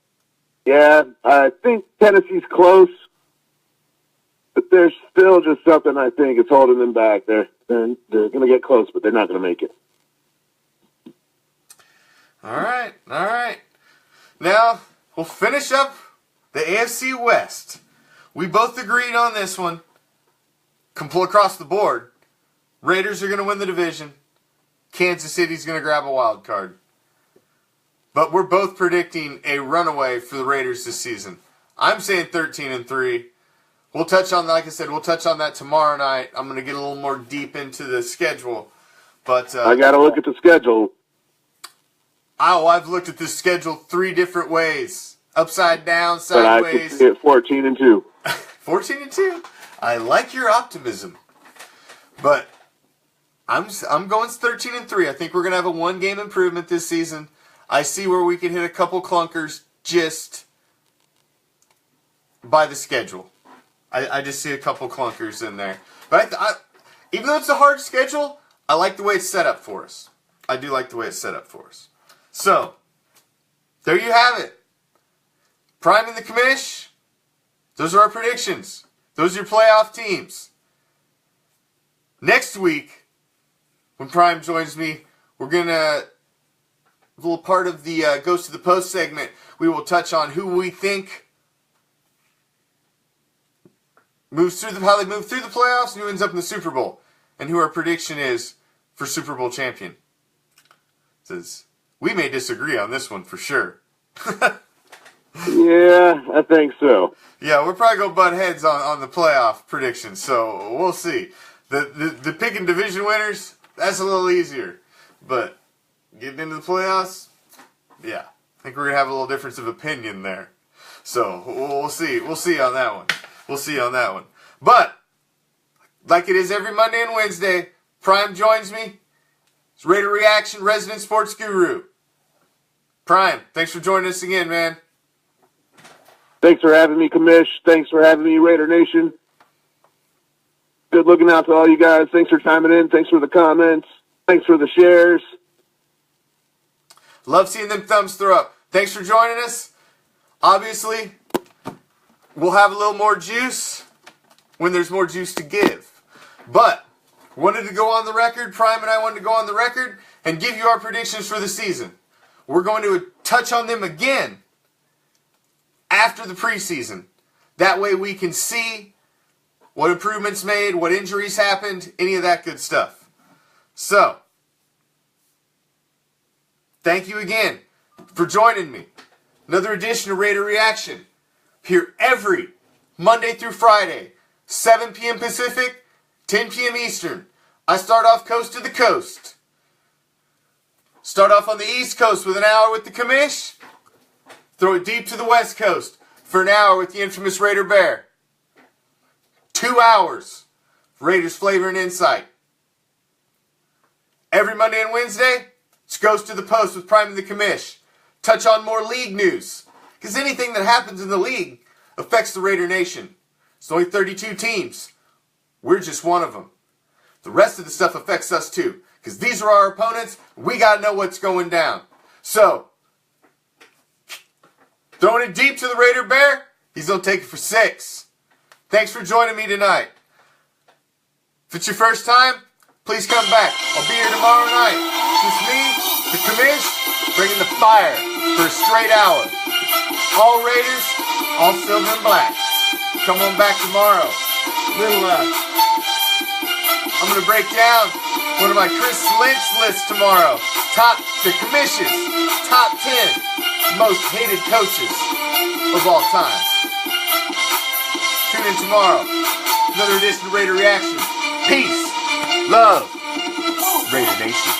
Yeah, I think Tennessee's close. But there's still just something I think is holding them back. They're going to get close, but they're not going to make it. All right. Now, we'll finish up the AFC West. We both agreed on this one. Across the board. Raiders are going to win the division. Kansas City's going to grab a wild card. But we're both predicting a runaway for the Raiders this season. I'm saying 13-3. We'll touch on, like I said, we'll touch on that tomorrow night. I'm going to get a little more deep into the schedule. But I got to look at the schedule. I've looked at this schedule 3 different ways. Upside down, sideways. But I could see it 14-2. 14-2? I like your optimism. But I'm going 13-3. I think we're going to have a 1-game improvement this season. I see where we can hit a couple clunkers just by the schedule. I just see a couple clunkers in there. But even though it's a hard schedule, I like the way it's set up for us. I do like the way it's set up for us. So, there you have it. Prime and the Commish. Those are our predictions. Those are your playoff teams. Next week, when Prime joins me, we're going to, a little part of the Goes to the Post segment, we will touch on who we think moves through how they move through the playoffs and who ends up in the Super Bowl, and who our prediction is for Super Bowl champion. Says we may disagree on this one for sure. Yeah, I think so. Yeah, we're probably going to butt heads on the playoff predictions, so we'll see. The picking division winners, that's a little easier. But getting into the playoffs, yeah, I think we're going to have a little difference of opinion there. So we'll see. We'll see on that one. We'll see on that one. But, like it is every Monday and Wednesday, Prime joins me. It's Raider Reaction, resident sports guru. Prime, thanks for joining us again, man. Thanks for having me, Commish. Thanks for having me, Raider Nation. Good looking out to all you guys. Thanks for chiming in. Thanks for the comments. Thanks for the shares. Love seeing them thumbs throw up. Thanks for joining us. Obviously, we'll have a little more juice when there's more juice to give. But, wanted to go on the record, Prime and I wanted to go on the record and give you our predictions for the season. We're going to touch on them again after the preseason. That way we can see what improvements made, what injuries happened, any of that good stuff. So, thank you again for joining me. Another edition of Raider Reaction. Here every Monday through Friday, 7 p.m. Pacific, 10 p.m. Eastern. I start off coast to the coast. Start off on the East Coast with an hour with the Commish. Throw it deep to the West Coast for an hour with the infamous Raider Bear. 2 hours. Raiders flavor and insight. Every Monday and Wednesday, it's Goes to the Post with Prime and the Commish. Touch on more league news. Because anything that happens in the league affects the Raider Nation. It's only 32 teams. We're just one of them. The rest of the stuff affects us too. Because these are our opponents. We got to know what's going down. So, throwing it deep to the Raider Bear, he's going to take it for 6. Thanks for joining me tonight. If it's your first time, please come back. I'll be here tomorrow night. Just me, the Commish, bringing the fire for a straight hour. All Raiders, all silver and black. Come on back tomorrow. I'm going to break down one of my Chris Lynch lists tomorrow. The Commish's top 10 most hated coaches of all time. Tune in tomorrow. Another edition of Raider Reaction. Peace. Love. Raider Nation.